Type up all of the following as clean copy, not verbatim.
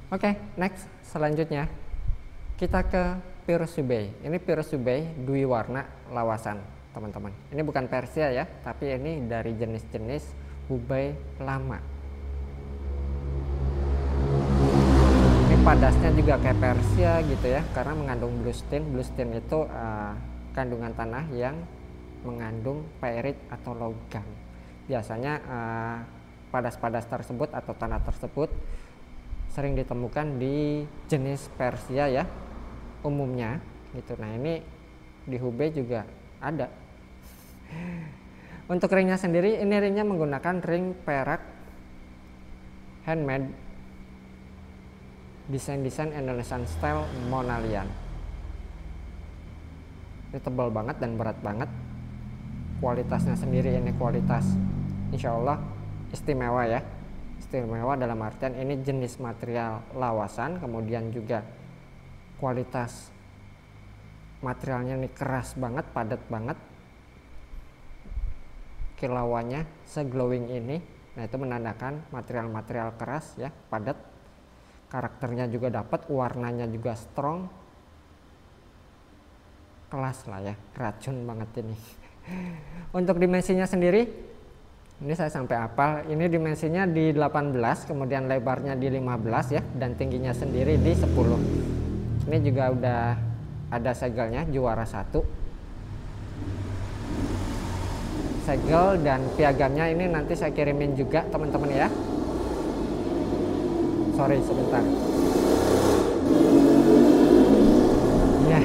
Oke, next selanjutnya kita ke Pyrrhus Hubei. Ini Pyrrhus Hubei dwi warna lawasan, teman-teman. Ini bukan Persia ya, tapi ini dari jenis-jenis Hubei lama. Ini padasnya juga kayak Persia gitu ya, karena mengandung bluestin. Bluestin itu kandungan tanah yang mengandung perit atau logam. Biasanya padas-padas tersebut atau tanah tersebut sering ditemukan di jenis Persia ya umumnya gitu. Nah ini di Hubei juga ada. Untuk ringnya sendiri, ini ringnya menggunakan ring perak handmade desain Indonesian style Monalian. Ini tebal banget dan berat banget. Kualitasnya sendiri ini kualitas insya Allah istimewa ya. Istimewa dalam artian ini jenis material lawasan, kemudian juga kualitas materialnya ini keras banget, padat banget, kilauannya seglowing ini. Nah itu menandakan material-material keras ya, padat, karakternya juga dapat, warnanya juga strong, kelas lah ya, racun banget ini. Untuk dimensinya sendiri, ini saya sampai hafal, ini dimensinya di 18, kemudian lebarnya di 15 ya, dan tingginya sendiri di 10. Ini juga udah ada segelnya, juara 1. Segel dan piagamnya ini nanti saya kirimin juga teman-teman ya. Sorry sebentar. Ya.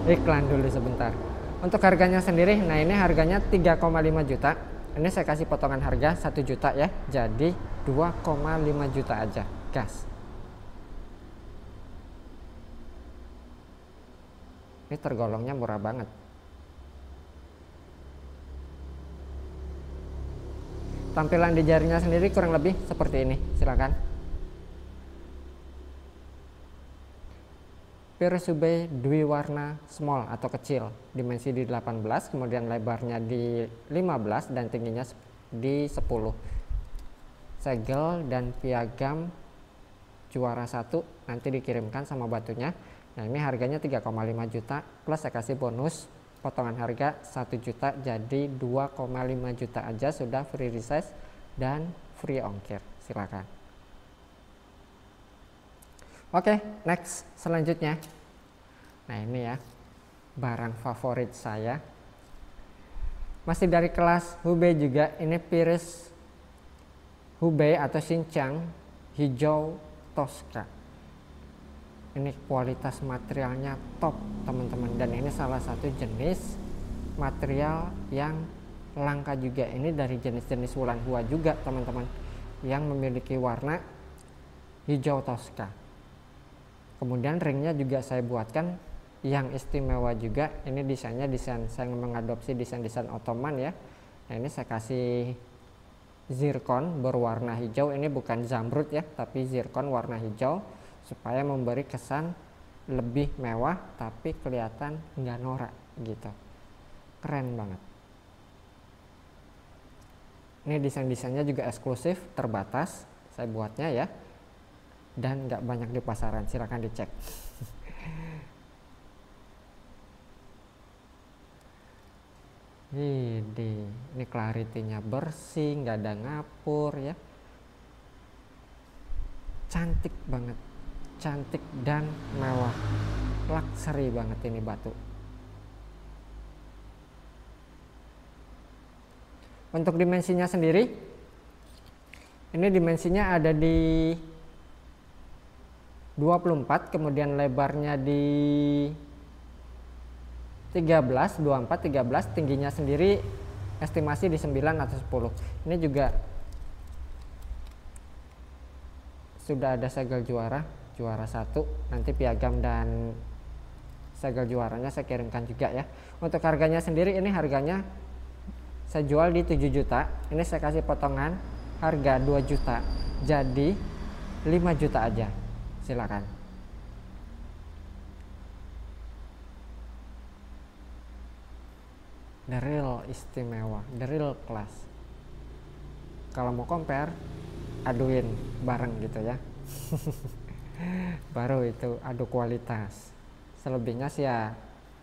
Iklan dulu sebentar. Untuk harganya sendiri, nah ini harganya 3,5 juta. Ini saya kasih potongan harga 1 juta ya. Jadi 2,5 juta aja, gas. Ini tergolongnya murah banget. Tampilan di jarinya sendiri kurang lebih seperti ini, silakan. Pyrrhus Hubei dwi warna small atau kecil, dimensi di 18, kemudian lebarnya di 15 dan tingginya di 10. Segel dan piagam juara 1 nanti dikirimkan sama batunya. Nah ini harganya 3,5 juta plus saya kasih bonus potongan harga 1 juta, jadi 2,5 juta aja sudah free resize dan free ongkir. Silakan. Oke, next selanjutnya. Nah ini ya, barang favorit saya. Masih dari kelas Hubei juga, ini Pyrrhus Hubei atau Xinjiang hijau Tosca. Ini kualitas materialnya top teman-teman, dan ini salah satu jenis material yang langka juga. Ini dari jenis-jenis wulan hua juga teman-teman, yang memiliki warna hijau Tosca. Kemudian ringnya juga saya buatkan yang istimewa juga. Ini desainnya desain saya mengadopsi desain-desain Ottoman ya. Nah ini saya kasih zircon berwarna hijau. Ini bukan zamrud ya, tapi zircon warna hijau supaya memberi kesan lebih mewah tapi kelihatan nggak norak gitu. Keren banget. Ini desain-desainnya juga eksklusif, terbatas saya buatnya ya, dan nggak banyak di pasaran, silahkan dicek. Ini clarity-nya bersih, nggak ada ngapur ya, cantik banget, cantik dan mewah, luxury banget ini batu. Untuk dimensinya sendiri, ini dimensinya ada di 24, kemudian lebarnya di 13, 24, 13, tingginya sendiri estimasi di 9 atau 10. Ini juga sudah ada segel juara 1, nanti piagam dan segel juaranya saya kirimkan juga ya. Untuk harganya sendiri, ini harganya saya jual di 7 juta. Ini saya kasih potongan harga 2 juta, jadi 5 juta aja. Silakan. The real istimewa, the real class. Kalau mau compare, aduin bareng gitu ya. Baru itu adu kualitas. Selebihnya sih ya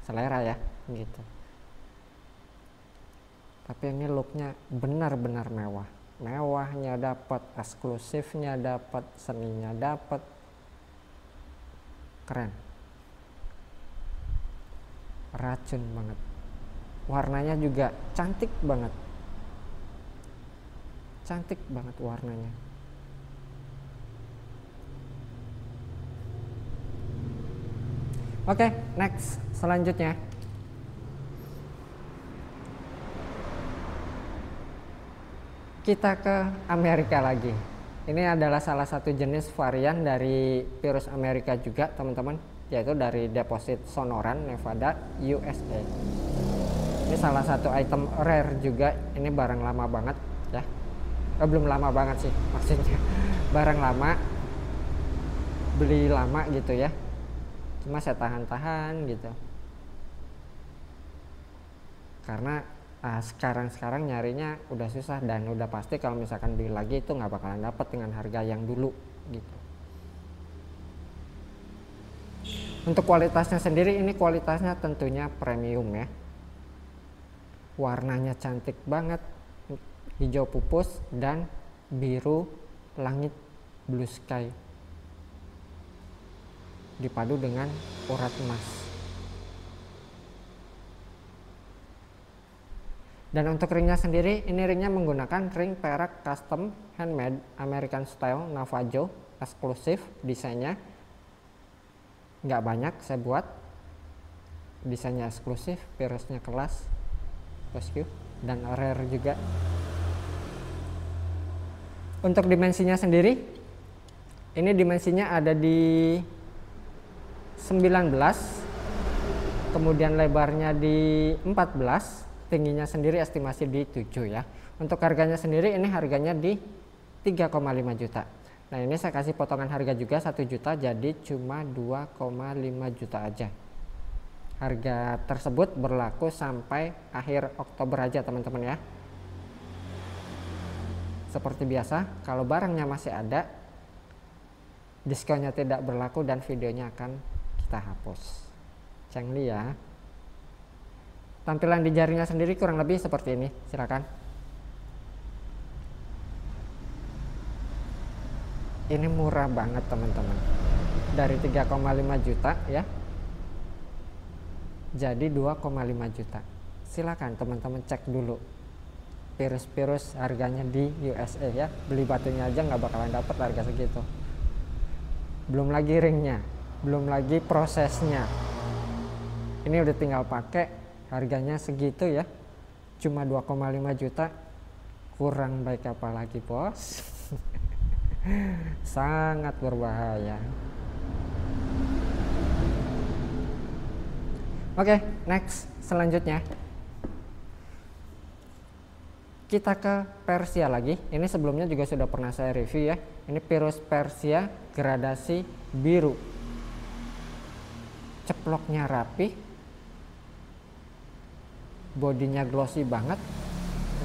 selera ya gitu. Tapi ini looknya benar-benar mewah. Mewahnya dapat, eksklusifnya dapat, seninya dapat. Keren. Racun banget. Warnanya juga cantik banget. Cantik banget warnanya. Oke, next. Selanjutnya. Kita ke Amerika lagi. Ini adalah salah satu jenis varian dari virus Amerika juga, teman-teman, yaitu dari deposit Sonoran, Nevada, USA. Ini salah satu item rare juga. Ini barang lama banget ya. Belum lama banget sih maksudnya. Barang lama, beli lama gitu ya. Cuma saya tahan-tahan gitu. Karena sekarang nyarinya udah susah, dan udah pasti kalau misalkan beli lagi itu nggak bakalan dapet dengan harga yang dulu gitu. Untuk kualitasnya sendiri, ini kualitasnya tentunya premium ya. Warnanya cantik banget, hijau pupus dan biru langit, blue sky, dipadu dengan urat emas. Dan untuk ringnya sendiri, ini ringnya menggunakan ring perak custom handmade American style Navajo, eksklusif desainnya. Nggak banyak saya buat, desainnya eksklusif, virusnya kelas, bosku, dan rare juga. Untuk dimensinya sendiri, ini dimensinya ada di 19, kemudian lebarnya di 14, tingginya sendiri estimasi di 7 ya. Untuk harganya sendiri, ini harganya di 3,5 juta. Nah, ini saya kasih potongan harga juga 1 juta, jadi cuma 2,5 juta aja. Harga tersebut berlaku sampai akhir Oktober aja, teman-teman ya. Seperti biasa, kalau barangnya masih ada, diskonnya tidak berlaku dan videonya akan kita hapus. Cengli ya. Tampilan di jarinya sendiri kurang lebih seperti ini, silakan. Ini murah banget teman-teman, dari 3,5 juta ya, jadi 2,5 juta. Silakan teman-teman cek dulu virus harganya di USA ya. Beli batunya aja nggak bakalan dapet harga segitu, belum lagi ringnya, belum lagi prosesnya. Ini udah tinggal pakai, harganya segitu ya, cuma 2,5 juta. Kurang baik apa lagi bos. Sangat berbahaya. Oke, next. Selanjutnya kita ke Persia lagi. Ini sebelumnya juga sudah pernah saya review ya. Ini virus Persia gradasi biru, ceploknya rapi, bodinya glossy banget,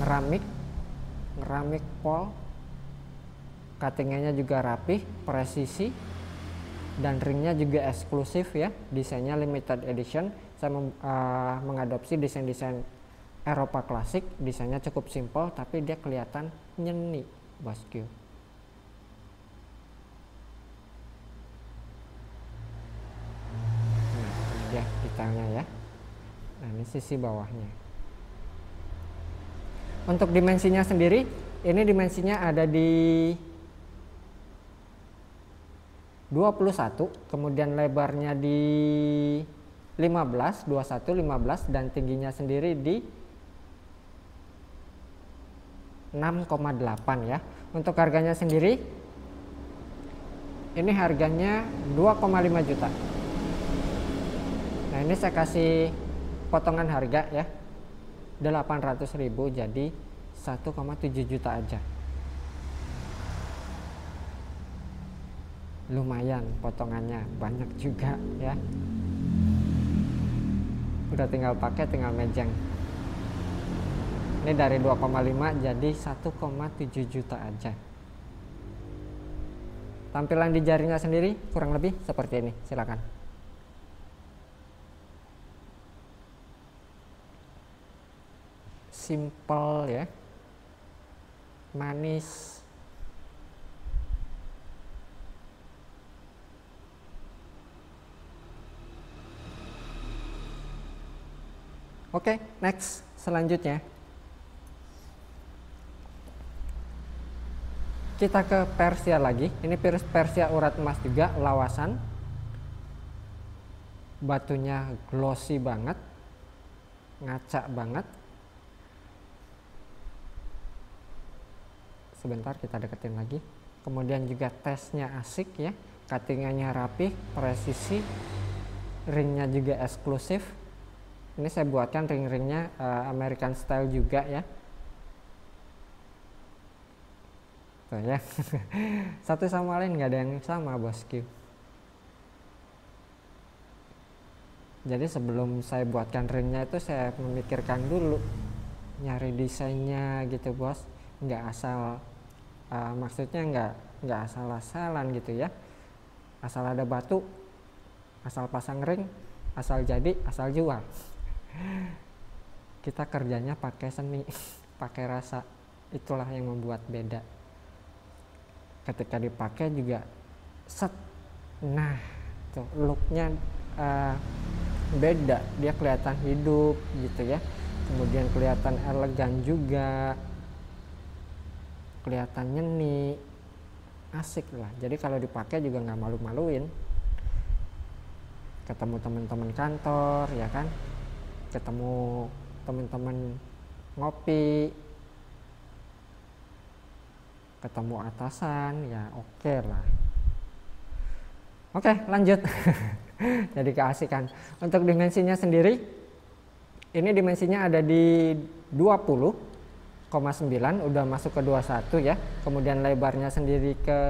ngeramik pol, cuttingnya juga rapi, presisi, dan ringnya juga eksklusif ya. Desainnya limited edition. Saya mengadopsi desain-desain Eropa klasik. Desainnya cukup simpel tapi dia kelihatan nyeni, bosku. Nah, ini dia detailnya ya. Nah, ini sisi bawahnya. Untuk dimensinya sendiri, ini dimensinya ada di 21, kemudian lebarnya di 15, 21, 15, dan tingginya sendiri di 6,8 ya. Untuk harganya sendiri, ini harganya 2,5 juta. Nah, ini saya kasih potongan harga ya, 800.000, jadi 1,7 juta aja. Lumayan potongannya, banyak juga ya. Udah tinggal pakai, tinggal mejeng. Ini dari 2,5 jadi 1,7 juta aja. Tampilan di jarinya sendiri kurang lebih seperti ini, silakan. Simple ya, manis. Oke, next, selanjutnya kita ke Persia lagi. Ini Pirus Persia urat emas juga, lawasan. Batunya glossy banget, ngaca banget. Sebentar kita deketin lagi. Kemudian juga tesnya asik ya, cuttingannya rapi, presisi, ringnya juga eksklusif. Ini saya buatkan ring-ringnya American style juga ya. Tuh ya. Satu sama lain nggak ada yang sama bosku. Jadi sebelum saya buatkan ringnya itu saya memikirkan dulu, nyari desainnya gitu bos. Nggak asal, maksudnya nggak asal-asalan gitu ya. Asal ada batu, asal pasang ring, asal jadi, asal jual. Kita kerjanya pakai seni, pakai rasa. Itulah yang membuat beda. Ketika dipakai juga set. Nah, tuh looknya beda. Dia kelihatan hidup gitu ya. Kemudian kelihatan elegan juga. Kelihatan nyeni. Asik lah. Jadi kalau dipakai juga nggak malu-maluin. Ketemu teman-teman kantor ya kan. Ketemu teman-teman ngopi, ketemu atasan, ya oke lah. Oke, lanjut. Jadi keasikan. Untuk dimensinya sendiri, ini dimensinya ada di 20,9, udah masuk ke 21 ya. Kemudian lebarnya sendiri ke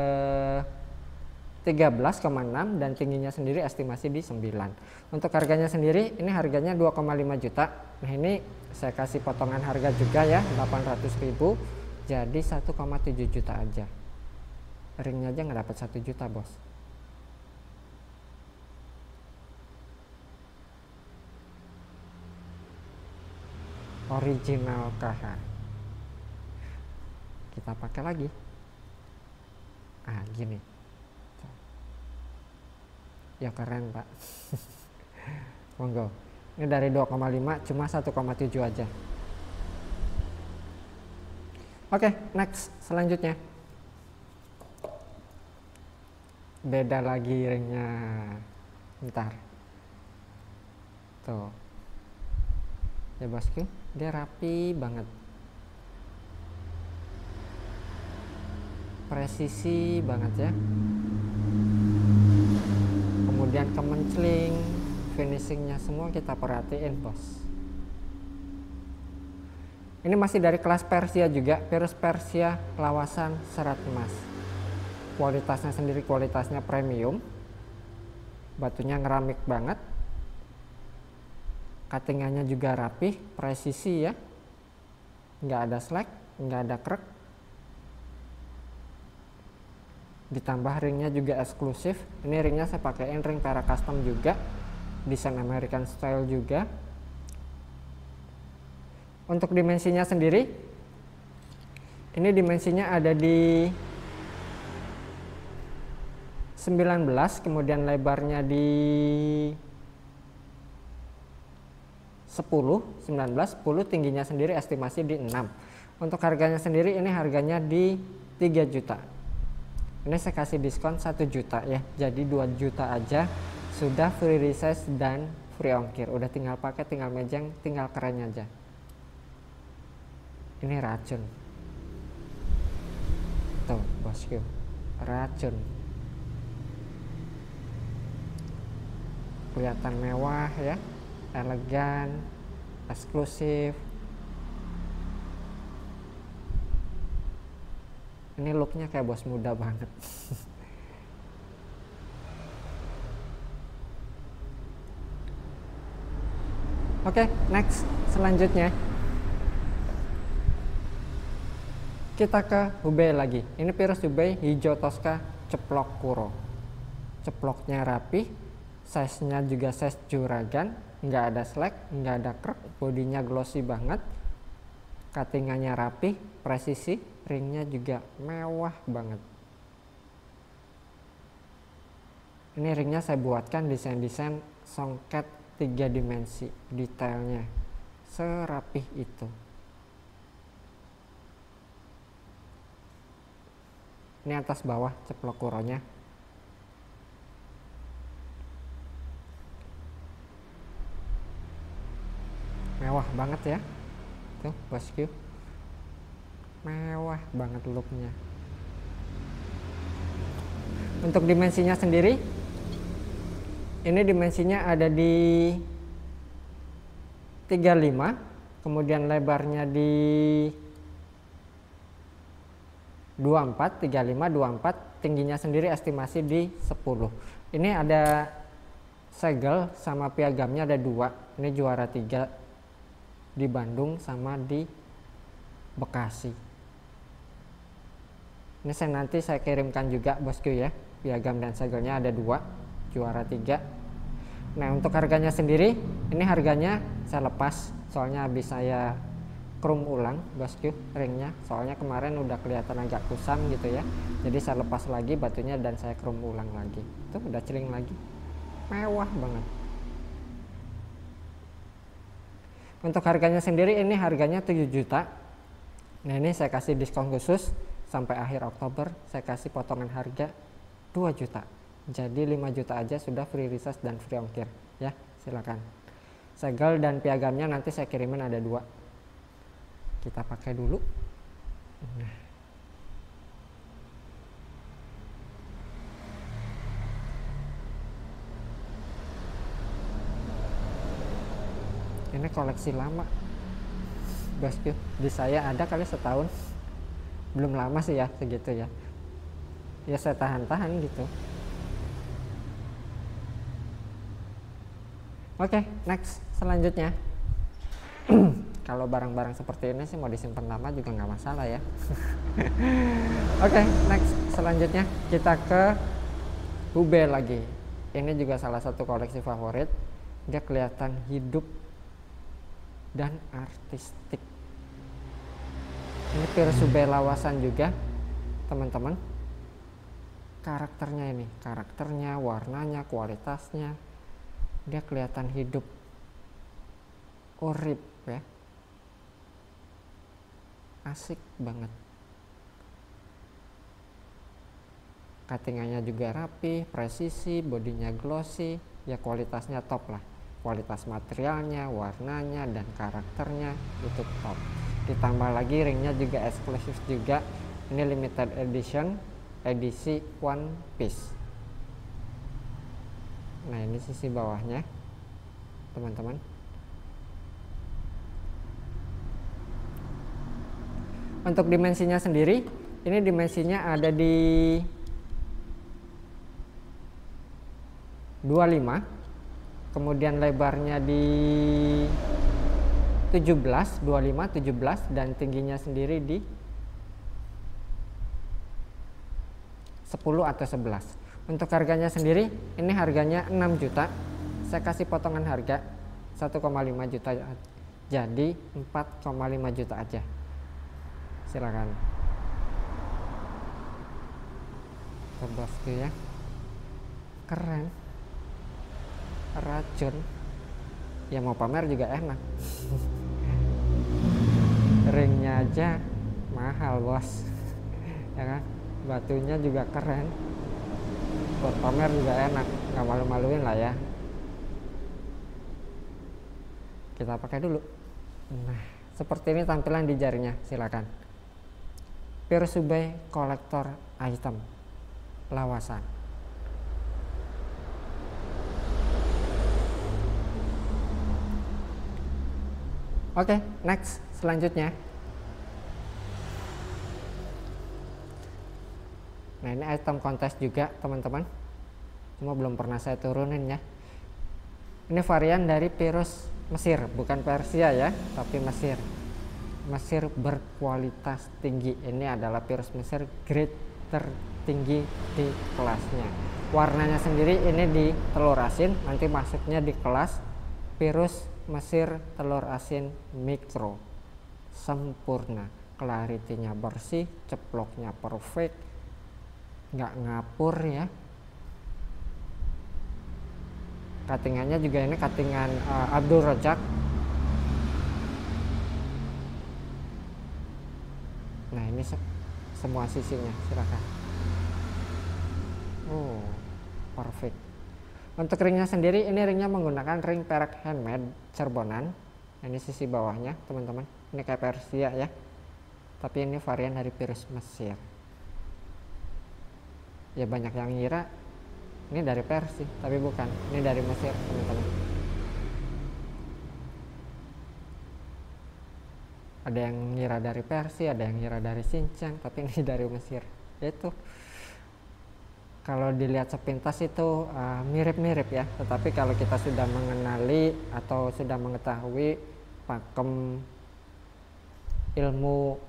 13,6 dan tingginya sendiri estimasi di 9. Untuk harganya sendiri ini harganya 2,5 juta. Nah ini saya kasih potongan harga juga ya, 800.000, jadi 1,7 juta aja. Ringnya aja nggak dapat 1 juta bos. Original KH. Kita pakai lagi. Gini. Ya keren pak. Monggo. Ini dari 2,5 cuma 1,7 aja. Oke, next selanjutnya. Beda lagi ringnya. Bentar. Tuh. Ya bosku, dia rapi banget. Presisi banget ya. Kemudian kemencling, finishingnya semua kita perhatiin bos. Ini masih dari kelas Persia juga, Pirus Persia lawasan serat emas. Kualitasnya sendiri kualitasnya premium, batunya ngeramik banget, cuttingannya juga rapih, presisi ya, nggak ada slack, nggak ada krek. Ditambah ringnya juga eksklusif. Ini ringnya saya pakaiin ring Para Custom juga, desain American style juga. Untuk dimensinya sendiri, ini dimensinya ada di 19, kemudian lebarnya di 10, 19, 10, tingginya sendiri estimasi di 6. Untuk harganya sendiri ini harganya di 3 juta. Ini saya kasih diskon 1 juta ya, jadi 2 juta aja sudah free resize dan free ongkir. Udah tinggal pakai, tinggal mejeng, tinggal kerennya aja. Ini racun. Tuh bosku, racun. Kelihatan mewah ya, elegan, eksklusif. Ini looknya kayak bos muda banget. Oke, next selanjutnya kita ke Hubei lagi. Ini Pirus Hubei hijau Tosca ceplok kuro. Ceploknya rapi, size-nya juga size juragan, nggak ada slack, nggak ada krek, bodinya glossy banget, cuttingannya rapi, presisi, ringnya juga mewah banget. Ini ringnya saya buatkan desain-desain songket 3 dimensi, detailnya serapih itu. Ini atas bawah ceplok kuronya. Mewah banget ya. Tuh bosku. Mewah banget looknya. Untuk dimensinya sendiri, ini dimensinya ada di 35, kemudian lebarnya di 24, 35, 24, tingginya sendiri estimasi di 10. Ini ada segel sama piagamnya ada 2. Ini juara 3 di Bandung sama di Bekasi. Ini nanti saya kirimkan juga bosku ya, piagam dan segelnya ada 2, juara 3. Nah untuk harganya sendiri, ini harganya saya lepas soalnya habis saya chrome ulang bosku ringnya, soalnya kemarin udah kelihatan agak kusam gitu ya, jadi saya lepas lagi batunya dan saya chrome ulang lagi. Tuh udah celing lagi, mewah banget. Untuk harganya sendiri, ini harganya 7 juta. Nah ini saya kasih diskon khusus sampai akhir Oktober, saya kasih potongan harga 2 juta. Jadi 5 juta aja sudah free research dan free ongkir ya, silakan. Segel dan piagamnya nanti saya kirimin ada 2. Kita pakai dulu. Nah. Ini koleksi lama bosku, di saya ada kali setahun, belum lama sih ya segitu ya, ya saya tahan-tahan gitu. Oke, next selanjutnya. Kalau barang-barang seperti ini sih mau disimpan lama juga nggak masalah ya. Oke, next selanjutnya kita ke Hube lagi. Ini juga salah satu koleksi favorit, dia kelihatan hidup dan artistik. Ini Pirus Hube lawasan juga teman-teman. Karakternya, warnanya, kualitasnya, dia kelihatan hidup, urip ya, asik banget. Cuttingannya juga rapi, presisi, bodinya glossy, ya kualitasnya top lah. Kualitas materialnya, warnanya, dan karakternya itu top. Ditambah lagi ringnya juga eksklusif juga. Ini limited edition, edisi One Piece. Nah ini sisi bawahnya teman-teman. Untuk dimensinya sendiri, ini dimensinya ada di 25, kemudian lebarnya di 17, 25, 17, dan tingginya sendiri di 10 atau 11. Untuk harganya sendiri, ini harganya 6 juta. Saya kasih potongan harga 1,5 juta, jadi 4,5 juta aja. Silakan. Bosku ya, keren, racun ya, mau pamer juga enak. Ringnya aja mahal bos ya kan, batunya juga keren, buat pamer juga enak, nggak malu-maluin lah ya. Kita pakai dulu. Nah seperti ini tampilan di jarinya, silakan. Pirus Hube kolektor item lawasan. Oke, next selanjutnya. Nah ini item kontes juga teman-teman, cuma belum pernah saya turunin ya. Ini varian dari Pirus Mesir, bukan Persia ya, tapi Mesir berkualitas tinggi. Ini adalah Pirus Mesir grade tertinggi di kelasnya. Warnanya sendiri ini di telur asin, nanti masuknya di kelas Pirus Mesir telur asin mikro. Sempurna, clarity-nya bersih, ceploknya perfect, nggak ngapur ya. Cuttingannya juga ini cuttingan Abdul Razak. Nah ini semua sisinya, silakan. Oh, perfect. Untuk ringnya sendiri, ini ringnya menggunakan ring perak handmade Cirebonan. Ini sisi bawahnya teman-teman, ini kayak Persia ya, tapi ini varian dari Pirus Mesir. Ya banyak yang ngira ini dari Persia, tapi bukan, ini dari Mesir teman-teman. Ada yang ngira dari Persia, ada yang ngira dari Xinjiang, tapi ini dari Mesir. Itu kalau dilihat sepintas itu mirip-mirip ya, tetapi kalau kita sudah mengenali atau sudah mengetahui pakem ilmu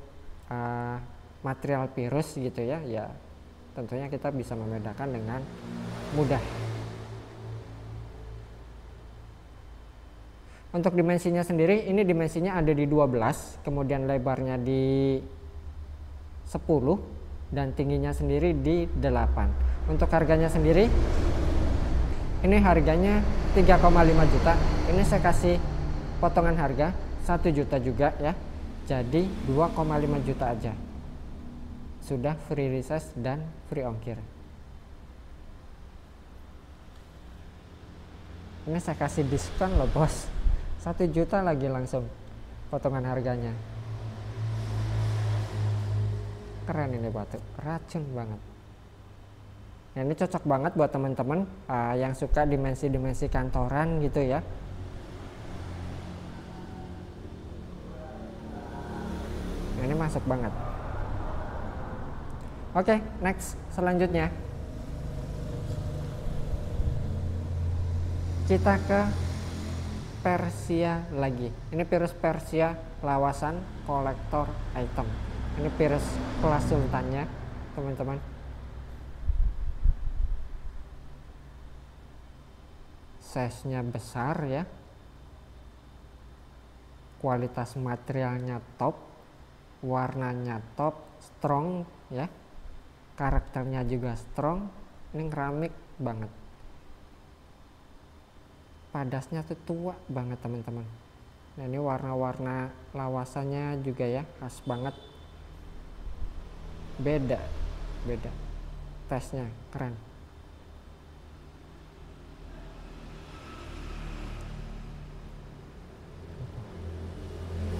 material Pirus gitu ya, ya tentunya kita bisa membedakan dengan mudah. Untuk dimensinya sendiri, ini dimensinya ada di 12, kemudian lebarnya di 10 dan tingginya sendiri di 8. Untuk harganya sendiri, ini harganya 3,5 juta. Ini saya kasih potongan harga 1 juta juga ya, jadi 2,5 juta aja. Sudah free resize dan free ongkir. Ini saya kasih diskon loh bos, 1 juta lagi langsung potongan harganya. Keren ini batu, racun banget. Nah, ini cocok banget buat teman-teman yang suka dimensi-dimensi kantoran gitu ya. Nah, ini masuk banget. Oke, next selanjutnya kita ke Persia lagi. Ini Pirus Persia lawasan kolektor item. Ini Pirus kelas sultannya teman-teman. Size-nya besar ya, kualitas materialnya top, warnanya top, strong ya, karakternya juga strong. Ini keramik banget, padasnya tuh tua banget teman-teman. Nah ini warna-warna lawasannya juga ya khas banget, beda tesnya keren.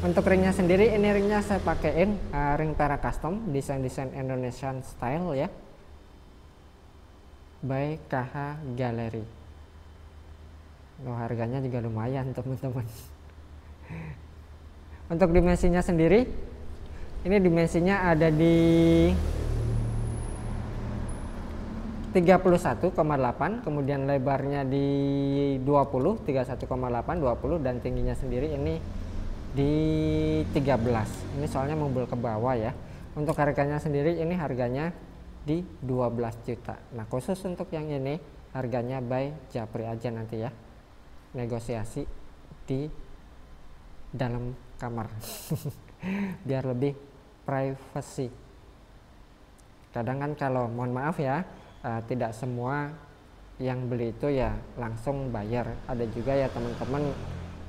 Untuk ringnya sendiri, ini ringnya saya pakein ring perak custom, desain Indonesian style ya, by KH Gallery. Loh, harganya juga lumayan teman-teman. Untuk dimensinya sendiri, ini dimensinya ada di 31,8, kemudian lebarnya di 20, 31,8, 20, dan tingginya sendiri ini di 13. Ini soalnya mobil ke bawah ya. Untuk harganya sendiri, ini harganya di 12 juta. Nah khusus untuk yang ini harganya by Japri aja nanti ya, negosiasi di dalam kamar biar lebih privacy. Kadang kan kalau mohon maaf ya, tidak semua yang beli itu ya langsung bayar. Ada juga ya teman-teman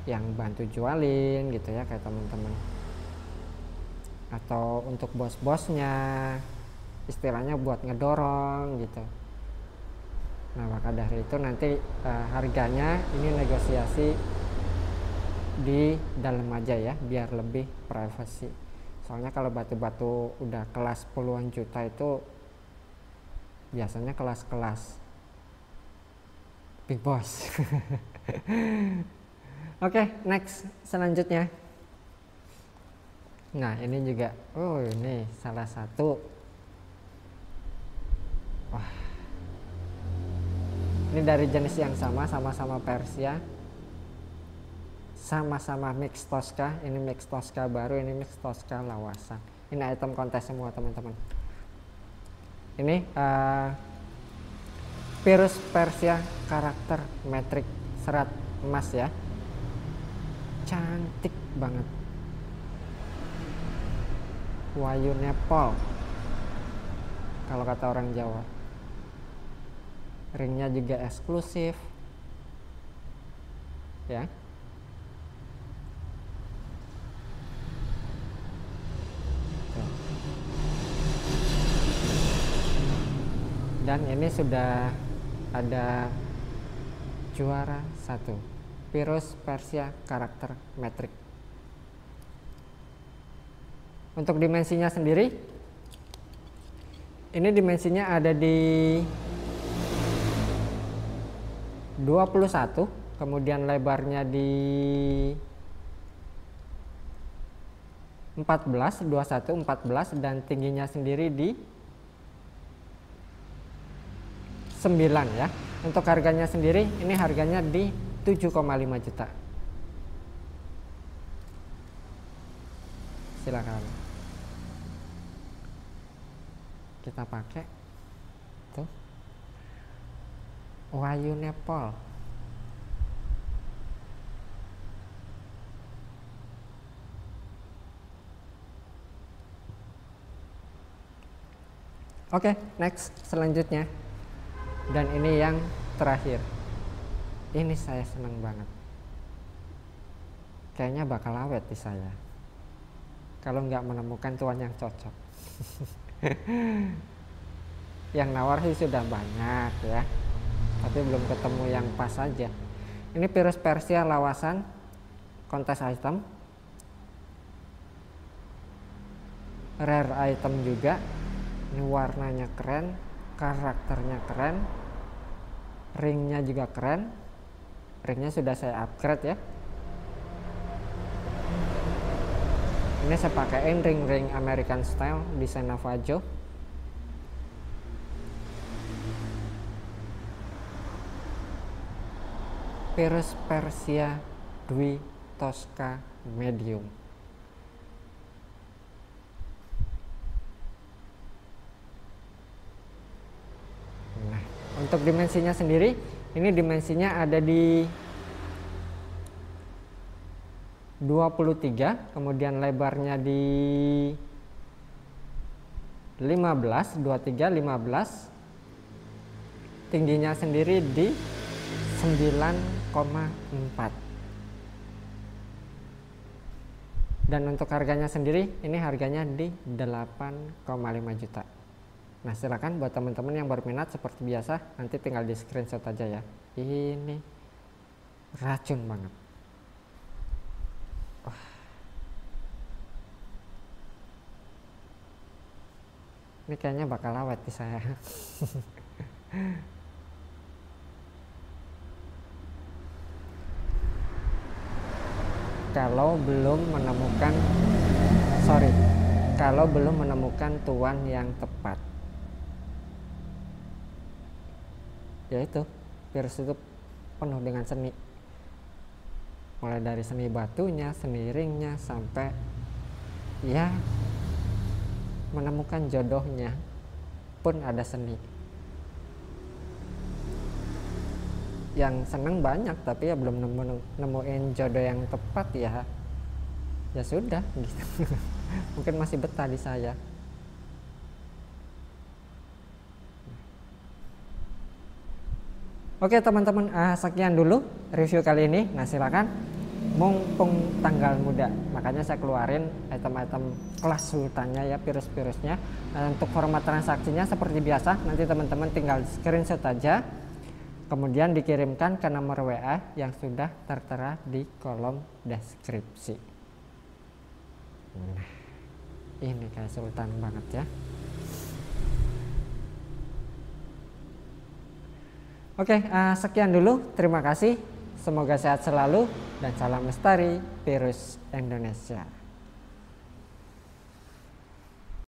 yang bantu jualin gitu ya, kayak teman-teman, atau untuk bos-bosnya istilahnya buat ngedorong gitu. Nah maka dari itu nanti harganya ini negosiasi di dalam aja ya, biar lebih privacy. Soalnya kalau batu-batu udah kelas puluhan juta itu biasanya kelas-kelas big boss. Oke, next selanjutnya. Nah ini juga, oh ini salah satu, wah ini dari jenis yang sama-sama Persia, sama-sama mix Tosca. Ini mix Tosca baru, ini mix Tosca lawasan. Ini item kontes semua teman-teman. Ini Virus Persia karakter metrik serat emas ya. Cantik banget. Wahyu Nepal kalau kata orang Jawa. Ringnya juga eksklusif ya. Dan ini sudah ada juara 1 Virus Persia karakter metrik. Untuk dimensinya sendiri, ini dimensinya ada di 21, kemudian lebarnya di 14, 21, 14, dan tingginya sendiri di 9 ya. Untuk harganya sendiri, ini harganya di 7,5 juta. Silakan kita pakai tuh Wahyu Nepal. Oke, next selanjutnya. Dan ini yang terakhir. Ini saya senang banget. Kayaknya bakal awet di saya kalau nggak menemukan tuan yang cocok. Yang nawar sih sudah banyak ya, tapi belum ketemu yang pas aja. Ini Virus Persia lawasan kontes item, rare item juga. Ini warnanya keren, karakternya keren, ringnya juga keren. Ringnya sudah saya upgrade ya. Ini saya pakaiin ring American style desain Navajo. Virus Persia Dwi Tosca medium. Nah, untuk dimensinya sendiri, ini dimensinya ada di 23, kemudian lebarnya di 15, 23, 15. Tingginya sendiri di 9,4. Dan untuk harganya sendiri, ini harganya di 8,5 juta. Nah, silakan buat teman-teman yang berminat seperti biasa, nanti tinggal di screenshot aja ya. Ini racun banget. Wah. Ini kayaknya bakal awet di saya. Kalau belum menemukan tuan yang tepat. Yaitu virus itu penuh dengan seni, mulai dari seni batunya, seni ringnya, sampai ya menemukan jodohnya pun ada seni. Yang seneng banyak, tapi ya belum nemuin jodoh yang tepat ya sudah gitu. Mungkin masih betah di saya. Oke teman-teman, sekian dulu review kali ini. Nah silakan, mumpung tanggal muda, makanya saya keluarin item-item kelas sultannya ya, virus-virusnya. Nah, untuk format transaksinya seperti biasa, nanti teman-teman tinggal screenshot aja, kemudian dikirimkan ke nomor WA yang sudah tertera di kolom deskripsi. Nah, ini kayak sultan banget ya. Oke, sekian dulu. Terima kasih. Semoga sehat selalu dan salam lestari virus Indonesia.